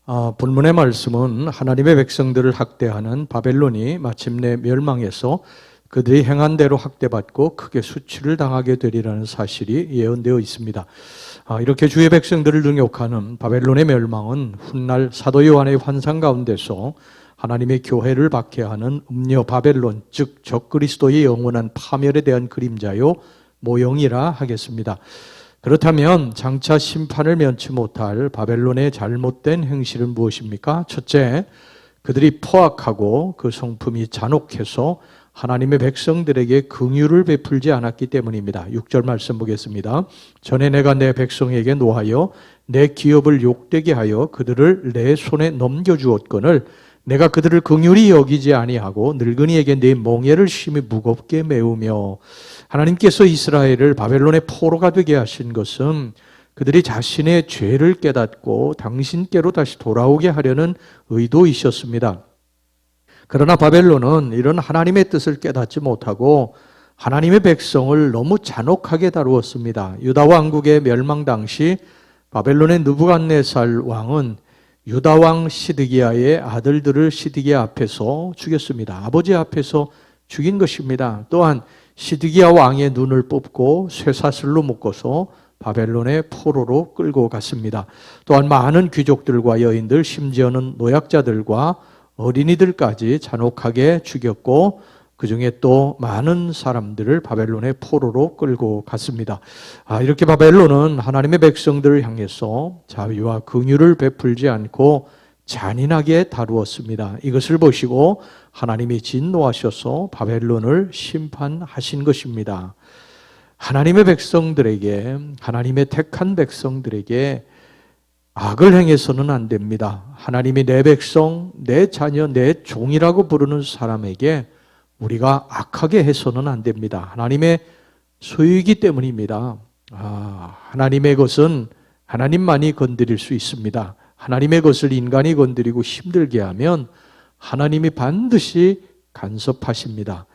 본문의 말씀은 하나님의 백성들을 학대하는 바벨론이 마침내 멸망해서 그들이 행한 대로 학대받고 크게 수치를 당하게 되리라는 사실이 예언되어 있습니다. 이렇게 주의 백성들을 능욕하는 바벨론의 멸망은 훗날 사도 요한의 환상 가운데서 하나님의 교회를 박해하는 음녀 바벨론, 즉 적그리스도의 영원한 파멸에 대한 그림자요 모형이라 하겠습니다. 그렇다면 장차 심판을 면치 못할 바벨론의 잘못된 행실은 무엇입니까? 첫째, 그들이 포악하고 그 성품이 잔혹해서 하나님의 백성들에게 긍휼을 베풀지 않았기 때문입니다. 6절 말씀 보겠습니다. 전에 내가 내 백성에게 노하여 내 기업을 욕되게 하여 그들을 내 손에 넘겨주었거늘 내가 그들을 긍휼히 여기지 아니하고 늙은이에게 내 멍에를 심히 무겁게 메우며. 하나님께서 이스라엘을 바벨론의 포로가 되게 하신 것은 그들이 자신의 죄를 깨닫고 당신께로 다시 돌아오게 하려는 의도이셨습니다. 그러나 바벨론은 이런 하나님의 뜻을 깨닫지 못하고 하나님의 백성을 너무 잔혹하게 다루었습니다. 유다 왕국의 멸망 당시 바벨론의 느부갓네살 왕은 유다 왕 시드기야의 아들들을 시드기야 앞에서 죽였습니다. 아버지 앞에서 죽인 것입니다. 또한 시드기야 왕의 눈을 뽑고 쇠사슬로 묶어서 바벨론의 포로로 끌고 갔습니다. 또한 많은 귀족들과 여인들, 심지어는 노약자들과 어린이들까지 잔혹하게 죽였고 그 중에 또 많은 사람들을 바벨론의 포로로 끌고 갔습니다. 이렇게 바벨론은 하나님의 백성들을 향해서 자비와 긍휼을 베풀지 않고 잔인하게 다루었습니다. 이것을 보시고 하나님이 진노하셔서 바벨론을 심판하신 것입니다. 하나님의 백성들에게, 하나님의 택한 백성들에게 악을 행해서는 안 됩니다. 하나님이 내 백성, 내 자녀, 내 종이라고 부르는 사람에게 우리가 악하게 해서는 안 됩니다. 하나님의 소유이기 때문입니다. 하나님의 것은 하나님만이 건드릴 수 있습니다. 하나님의 것을 인간이 건드리고 힘들게 하면 하나님이 반드시 간섭하십니다.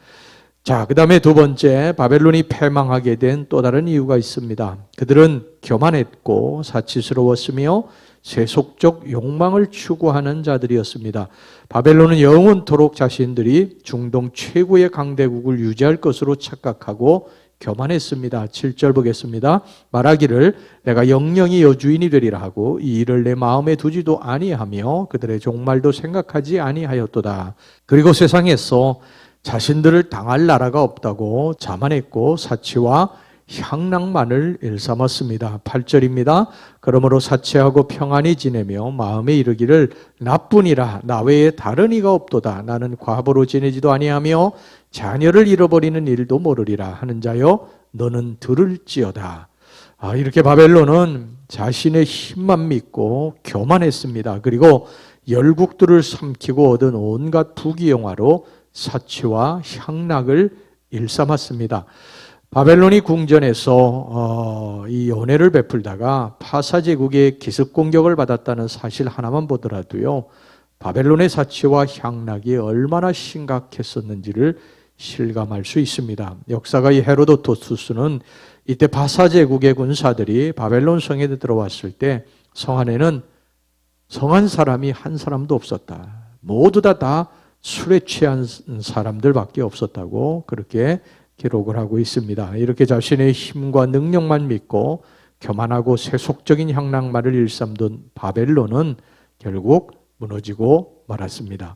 자, 그 다음에 두 번째, 바벨론이 패망하게 된 또 다른 이유가 있습니다. 그들은 교만했고 사치스러웠으며 세속적 욕망을 추구하는 자들이었습니다. 바벨론은 영원토록 자신들이 중동 최고의 강대국을 유지할 것으로 착각하고 교만했습니다. 7절 보겠습니다. 말하기를 내가 영영이 여주인이 되리라 하고 이 일을 내 마음에 두지도 아니하며 그들의 종말도 생각하지 아니하였도다. 그리고 세상에서 자신들을 당할 나라가 없다고 자만했고 사치와 향락만을 일삼았습니다. 8절입니다. 그러므로 사치하고 평안히 지내며 마음에 이르기를 나뿐이라 나 외에 다른 이가 없도다. 나는 과부로 지내지도 아니하며 자녀를 잃어버리는 일도 모르리라 하는 자여 너는 들을지어다. 이렇게 바벨론은 자신의 힘만 믿고 교만했습니다. 그리고 열국들을 삼키고 얻은 온갖 부귀영화로 사치와 향락을 일삼았습니다. 바벨론이 궁전에서 이 연회를 베풀다가 파사 제국의 기습 공격을 받았다는 사실 하나만 보더라도요, 바벨론의 사치와 향락이 얼마나 심각했었는지를 실감할 수 있습니다. 역사가의 헤로도토스는 이때 파사 제국의 군사들이 바벨론 성에 들어왔을 때 성 안에는 성한 사람이 한 사람도 없었다. 모두 다 술에 취한 사람들밖에 없었다고 그렇게 기록을 하고 있습니다. 이렇게 자신의 힘과 능력만 믿고 교만하고 세속적인 향락만을 일삼던 바벨론은 결국 무너지고 말았습니다.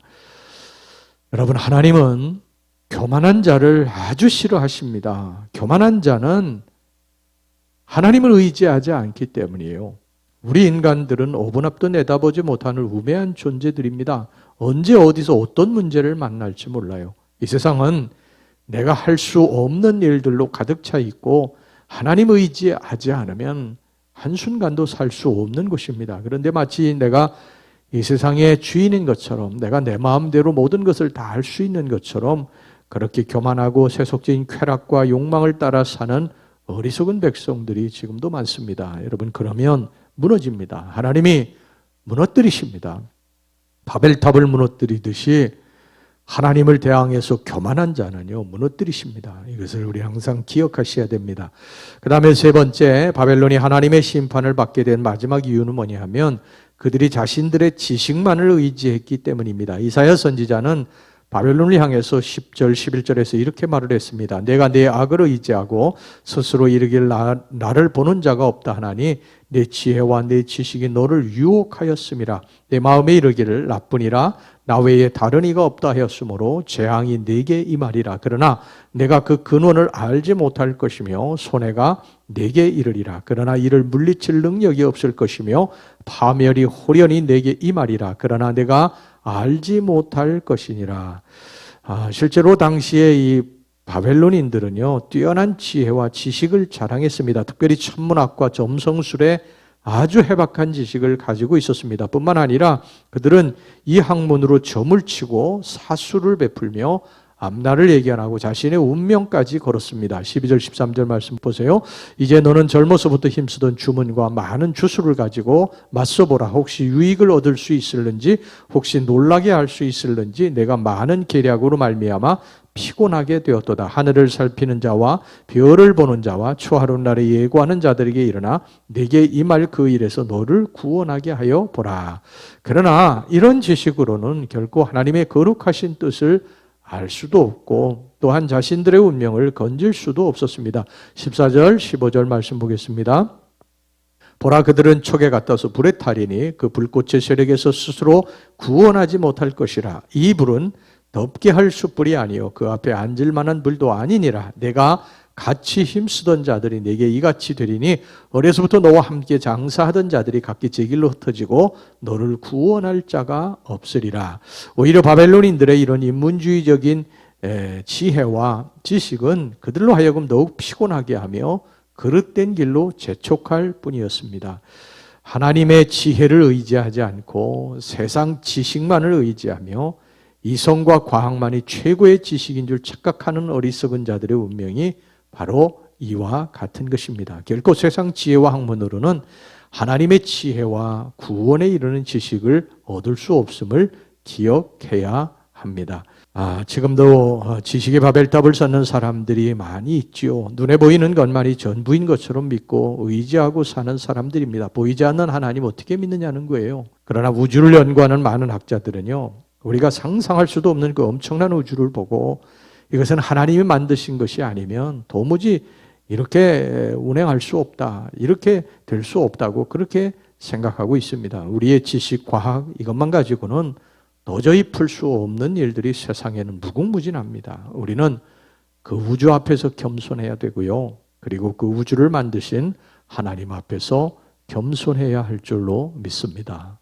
여러분, 하나님은 교만한 자를 아주 싫어하십니다. 교만한 자는 하나님을 의지하지 않기 때문이에요. 우리 인간들은 5분 앞도 내다보지 못하는 우매한 존재들입니다. 언제 어디서 어떤 문제를 만날지 몰라요. 이 세상은 내가 할 수 없는 일들로 가득 차 있고 하나님 의지하지 않으면 한순간도 살 수 없는 곳입니다. 그런데 마치 내가 이 세상의 주인인 것처럼 내가 내 마음대로 모든 것을 다 할 수 있는 것처럼 그렇게 교만하고 세속적인 쾌락과 욕망을 따라 사는 어리석은 백성들이 지금도 많습니다. 여러분, 그러면 무너집니다. 하나님이 무너뜨리십니다. 바벨탑을 무너뜨리듯이 하나님을 대항해서 교만한 자는요, 무너뜨리십니다. 이것을 우리 항상 기억하셔야 됩니다. 그 다음에 세 번째, 바벨론이 하나님의 심판을 받게 된 마지막 이유는 뭐냐 하면 그들이 자신들의 지식만을 의지했기 때문입니다. 이사야 선지자는 바벨론을 향해서 10절, 11절에서 이렇게 말을 했습니다. 내가 내 악을 의지하고 스스로 이르길 나를 보는 자가 없다 하나니 내 지혜와 내 지식이 너를 유혹하였음이라. 내 마음에 이르기를 나뿐이라 나 외에 다른 이가 없다 하였으므로 재앙이 내게 임하리라. 그러나 내가 그 근원을 알지 못할 것이며 손해가 내게 이르리라. 그러나 이를 물리칠 능력이 없을 것이며 파멸이 호련히 내게 임하리라. 그러나 내가 알지 못할 것이니라. 실제로 당시에 이 바벨론인들은요, 뛰어난 지혜와 지식을 자랑했습니다. 특별히 천문학과 점성술에 아주 해박한 지식을 가지고 있었습니다. 뿐만 아니라 그들은 이 학문으로 점을 치고 사수를 베풀며 앞날을 예견하고 자신의 운명까지 걸었습니다. 12절 13절 말씀 보세요. 이제 너는 젊어서부터 힘쓰던 주문과 많은 주술을 가지고 맞서보라. 혹시 유익을 얻을 수 있을는지, 혹시 놀라게 할 수 있을는지, 내가 많은 계략으로 말미암아 피곤하게 되었도다. 하늘을 살피는 자와 별을 보는 자와 초하루 날에 예고하는 자들에게 일어나 내게 임할 그 일에서 너를 구원하게 하여 보라. 그러나 이런 지식으로는 결코 하나님의 거룩하신 뜻을 알 수도 없고 또한 자신들의 운명을 건질 수도 없었습니다. 14절, 15절 말씀 보겠습니다. 보라, 그들은 촉에 갖다서 불에 타리니 그 불꽃의 세력에서 스스로 구원하지 못할 것이라. 이 불은 덥게 할 숯불이 아니요 그 앞에 앉을 만한 불도 아니니라. 내가 같이 힘쓰던 자들이 내게 이같이 되리니 어려서부터 너와 함께 장사하던 자들이 각기 제 길로 흩어지고 너를 구원할 자가 없으리라. 오히려 바벨론인들의 이런 인문주의적인 지혜와 지식은 그들로 하여금 더욱 피곤하게 하며 그릇된 길로 재촉할 뿐이었습니다. 하나님의 지혜를 의지하지 않고 세상 지식만을 의지하며 이성과 과학만이 최고의 지식인 줄 착각하는 어리석은 자들의 운명이 바로 이와 같은 것입니다. 결코 세상 지혜와 학문으로는 하나님의 지혜와 구원에 이르는 지식을 얻을 수 없음을 기억해야 합니다. 지금도 지식의 바벨탑을 쌓는 사람들이 많이 있지요. 눈에 보이는 것만이 전부인 것처럼 믿고 의지하고 사는 사람들입니다. 보이지 않는 하나님 어떻게 믿느냐는 거예요. 그러나 우주를 연구하는 많은 학자들은요, 우리가 상상할 수도 없는 그 엄청난 우주를 보고 이것은 하나님이 만드신 것이 아니면 도무지 이렇게 운행할 수 없다, 이렇게 될 수 없다고 그렇게 생각하고 있습니다. 우리의 지식, 과학 이것만 가지고는 도저히 풀 수 없는 일들이 세상에는 무궁무진합니다. 우리는 그 우주 앞에서 겸손해야 되고요. 그리고 그 우주를 만드신 하나님 앞에서 겸손해야 할 줄로 믿습니다.